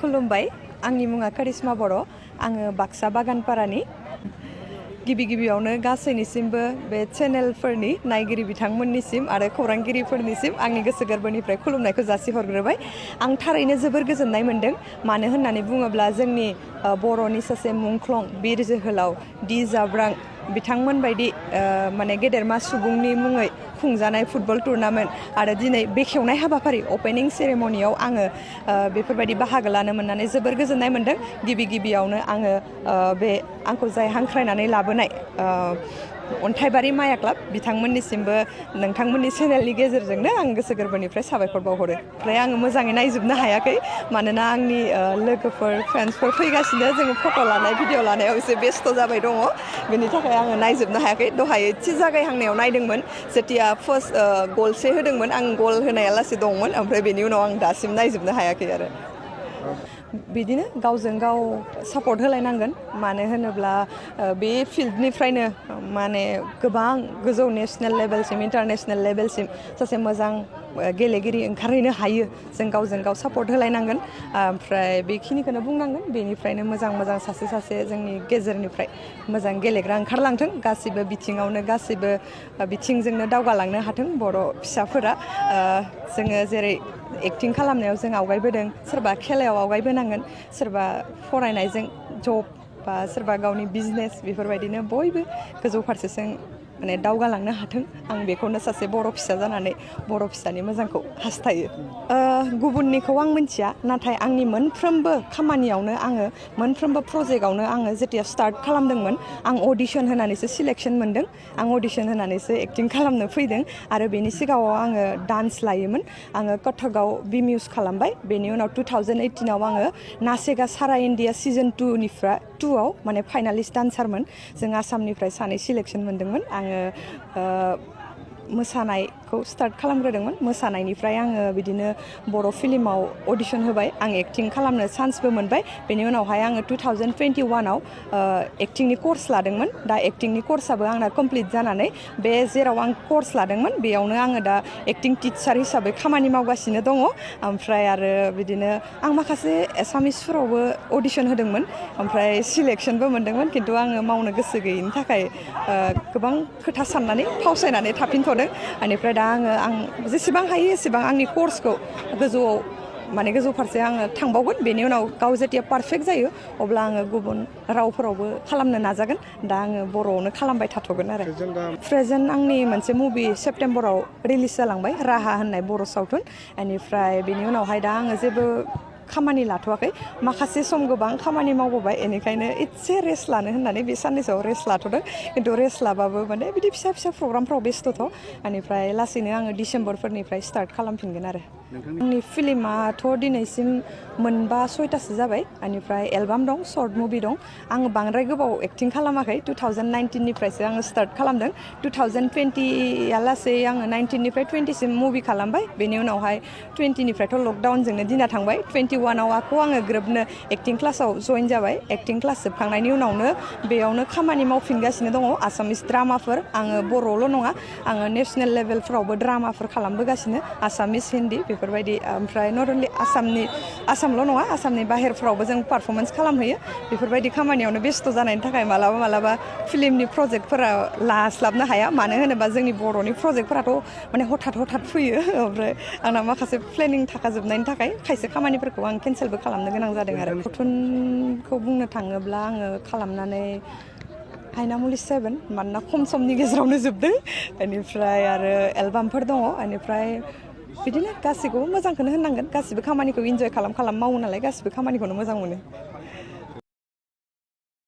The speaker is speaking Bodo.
खुलुमबाय आंनि मुङा करिश्मा बर' आङो बाक्सा बागानपारानि गिबियावनो गासैनिसिमबो बे चेनेलफोरनि नायगिरि बिथांमोननिसिम आरो खौरांगिरिफोरनिसिम आंनि गोसो गोरबोनिफ्राय खुलुमनायखौ जासिहरग्रोबाय आं थारैनो जोबोर गोजोननाय मोन्दों मानो होननानै बुङोब्ला जोंनि बर'नि सासे मुंख्लं बिर जोहोलाव दि जाब्रां बिथांमोन बायदि माने गेदेरमा सुबुंनि मुङै खुंजानाय फुटबल टुर्नामेन्ट आरो दिनै बेखेवनाय हाबाफारि अपेनिं सेरेमनियाव आङो बेफोरबायदि बाहागो लानो मोननानै जोबोर गोजोननाय मोन्दों गिबियावनो आङो बे आंखौ जाय हांख्रायनानै लाबोनाय अन्थाइबारि माया क्लाब बिथांमोननिसिमबो नोंथांमोननि चेनेलनि गेजेरजोंनो आं गोसो गोरबोनिफ्राय साबायखर बावहरो ओमफ्राय आङो मोजाङै नायजोबनो हायाखै मानोना आंनि लोगोफोर फ्रेन्ड्सफोर फैगासिनो जोङो फट' लानाय भिडिअ लानायाव एसे बेस्थ' जाबाय दङ बेनि थाखाय आङो नायजोबनो हायाखै दहाय एसे जागायहांनायाव नायदोंमोन जेथिया फार्स्ट गलसे होदोंमोन आं गल होनाया लासै दंमोन ओमफ्राय बेनि उनाव आं दासिम नायजोबनो हायाखै आरो बिदिनो गावजों गाव सापर्ट होलायनांगोन मानो होनोब्ला बे फिल्डनिफ्रायनो माने गोबां गोजौ नेसनेल लेभेलसिम इन्टारनेसनेल लेभेलसिम सासे मोजां गेलेगिरि ओंखारहैनो हायो जों गावजों गाव सापर्ट होलायनांगोन ओमफ्राय बेखिनिखौनो बुंनांगोन बेनिफ्रायनो मोजां सासे जोंनि गेजेरनिफ्राय मोजां गेलेग्रा ओंखारलांथों गासिबो बिथिङावनो गासिबो बिथिंजोंनो दावगालांनो हाथों बर' फिसाफोरा जोङो जेरै एक्टिं खालामनायाव जों आवगायबोदों सोरबा खेलायाव आवगायबोनांगोन सोरबा फरायनायजों जब बा सोरबा गावनि बिजनेस बेफोरबायदिनो बयबो गोजौ फारसेजों माने दावगालांनो हाथों आं बेखौनो सासे बर' फिसा जानानै बर' फिसानि मोजांखौ हास्थायो गुबुननिखौ आं मिथिया नाथाय आंनि मोनफ्रोमबो खामानियावनो आङो मोनफ्रोमबो प्रजेक्टआवनो आङो जेथिया स्टार्ट खालामदोंमोन आं अडिसन होनानैसो सिलेक्सन मोन्दों आं अडिसन होनानैसो एक्टिं खालामनो फैदों आरो बेनि सिगाङाव आङो डान्स लायोमोन आङो कथकआव बिमिउस खालामबाय बेनि उनाव 2018आव आङो नासेगा सारा इण्डिया सिजन 2आव माने फाइनालिस्ट डान्सारमोन जों आसामनिफ्राय सानै सिलेक्सन मोन्दोंमोन आङो मोसानायखौ स्टार्ट खालामग्रोदोंमोन मोसानायनिफ्राय आङो बिदिनो बर' फिल्माव अडिसन होबाय आं एक्टिं खालामनो चान्सबो मोनबाय बेनि उनावहाय आङो 2021आव एक्टिंनि कर्स लादोंमोन दा एक्टिंनि कर्सआबो आंना कमप्लिट जानानै बे जेराव आं कर्स लादोंमोन बेयावनो आङो दा एक्टिं टिचार हिसाबै खामानि मावगासिनो दङ ओमफ्राय आरो बिदिनो आं माखासे एसामिसफोरावबो अडिसन होदोंमोन ओमफ्राय सिलेक्सनबो मोन्दोंमोन खिन्थु आङो मावनो गोसो गैयिनि थाखाय गोबां खोथा साननानै फावसायनानै थाफिनथ'दों बेनिफ्राय दा आं जेसेबां हायो एसेबां आंनि कर्सखौ गोजौ फारसे आङो थांबावगोन बेनि उनाव गाव जेथिया पारफेक्ट जायो अब्ला आङो गुबुन रावफोरावबो खालामनो नाजागोन दा आङो बर'आवनो खालामबाय थाथ'गोन आरो प्रेजेन्ट आंनि मोनसे मुभि सेप्टेम्बराव रिलिज जालांबाय राहा होननाय बर' सावथुन बेनिफ्राय बेनि उनावहाय दा आङो जेबो खामानि लाथ'वाखै माखासे सम गोबां खामानि मावबोबाय बेनिखायनो एसे रेस्ट लानो होननानै बे साननैसोआव रेस्ट लाथ'दों खिन्थु रेस्ट लाबाबो माने बिदि फिसा प्रग्रामफ्राव बेस्थ'थ' बेनिफ्राय लासैनो आङो डिसेम्बरफोरनिफ्राय स्टार्ट खालामफिनगोन आरो आंनि फिल्माथ' दिनैसिम 4-6टासो जाबाय बेनिफ्राय एलबाम दं सर्ट मुभि दं आङो बांद्राय गोबाव एक्टिं खालामाखै 2019निफ्रायसो आङो स्टार्ट खालामदों 2020आ लासै आङो 19निफ्राय 20सिम मुभि खालामबाय बेनि उनावहाय 20निफ्रायथ' लकडाउनजोंनो दिना थांबाय 21आव आङो ग्रोबनो एक्टिं क्लासाव जइन जाबाय एक्टिं क्लास जोबखांनायनि उनावनो बेयावनो खामानि मावफिनगासिनो दङ आसामिस ड्रामाफोर आङो बर'ल' नङा आङो नेसनेल लेभेलफ्रावबो ड्रामाफोर खालामबोगासिनो आसामिस हिन्दी बेफोरबायदि ओमफ्राय नट अनलि आसामल' नङा आसामनि बाहेरफ्रावबो जों पारफरमेन्स खालामहैयो बेफोरबायदि खामानियावनो बेस्थ' जानायनि थाखाय मालाबा फिल्मनि प्रजेक्टफोरा लास्लाबनो हाया मानो होनोबा जोंनि बर'नि प्रजेक्टफोराथ' माने हथात फैयो ओमफ्राय आंना माखासे प्लेनिं थाखाजोबनायनि थाखाय खायसे खामानिफोरखौ आं केन्सेलबो खालामनो गोनां जादों आरो सावथुनखौ बुंनो थाङोब्ला आङो खालामनानै हायनामुलि 7 मानोना खम समनि गेजेरावनो जोबदों बेनिफ्राय आरो एलबामफोर दङ बेनिफ्राय बिदिनो गासैखौबो मोजांखौनो होननांगोन गासिबो खामानिखौ इन्जय खालाम मावो नालाय गासिबो खामानिखौनो मोजां मोनो